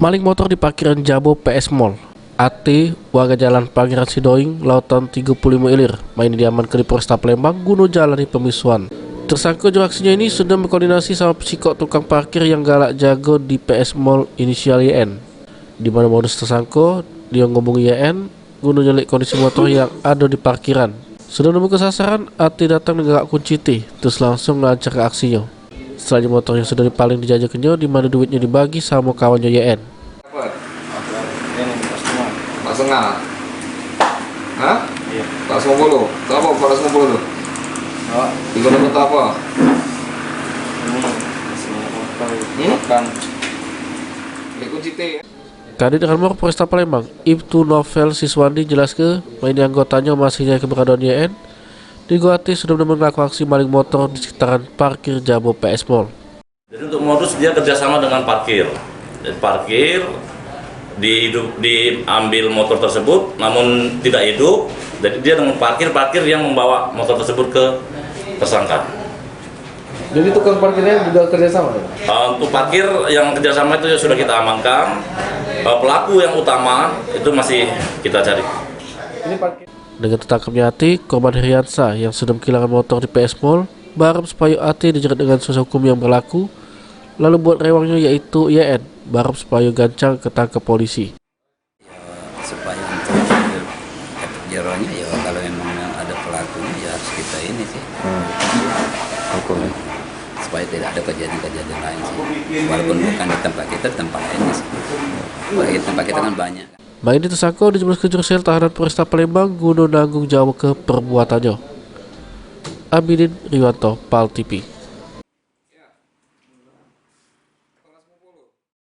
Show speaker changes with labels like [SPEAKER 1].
[SPEAKER 1] Maling motor di parkiran Jabo PS Mall. AT, warga Jalan Pangeran Sidoing, Lautan 35 Ilir, main diamankan di Polresta Palembang guna jalani pemisuan. Tersangka juru aksinya ini sudah berkoordinasi sama psikok tukang parkir yang galak jago di PS Mall inisial YN, di mana modus tersangka dia ngomong YN guna nyelip kondisi motor yang ada di parkiran. Sudah nemu sasaran, AT datang dengan kunci T, terus langsung melancar ke aksinya. Setelah motornya sudah paling dijajakannya, di mana duitnya dibagi sama kawannya YN.
[SPEAKER 2] Pas setengah. Hah? Iya. Pas 50. Berapa? Pas 50 tuh. Oh. Digunakan apa? Makan. Beli kunci T ya.
[SPEAKER 1] Kadit Ranmor Polresta Palembang, Ibtu Novel Siswandi jelas ke main anggotanya masihnya keberadaan YN. Digawati sudah melakukan aksi maling motor di sekitaran parkir Jabo PS Mall.
[SPEAKER 3] Jadi untuk modus dia kerjasama dengan parkir. Dan parkir diambil motor tersebut, namun tidak hidup. Jadi dia dengan parkir yang membawa motor tersebut ke tersangka.
[SPEAKER 2] Jadi tukang parkirnya juga kerjasama ya?
[SPEAKER 3] Untuk parkir yang kerjasama itu sudah kita amankan. Pelaku yang utama itu masih kita cari.
[SPEAKER 2] Ini parkir.
[SPEAKER 1] Dengan tertangkapnya AT, korban Heriansa yang sudah kehilangan motor di PS Mall, berharap supaya AT dijerat dengan suatu hukum yang berlaku. Lalu buat rewangnya yaitu YN, berharap supaya gancang ketangkap polisi.
[SPEAKER 4] Supaya untuk efek jeronya ya kalau memang ada pelakunya ya harus kita ini sih. Hukumnya. Supaya tidak ada kejadian-kejadian lain sih. Walaupun bukan di tempat kita, di tempat lain sih. Di tempat kita kan banyak.
[SPEAKER 1] Main tersangka dijemput ke Jursel tahanan Polresta Palembang guna nanggung jawab ke perbuatannya. Abidin Riwanto, PAL TV.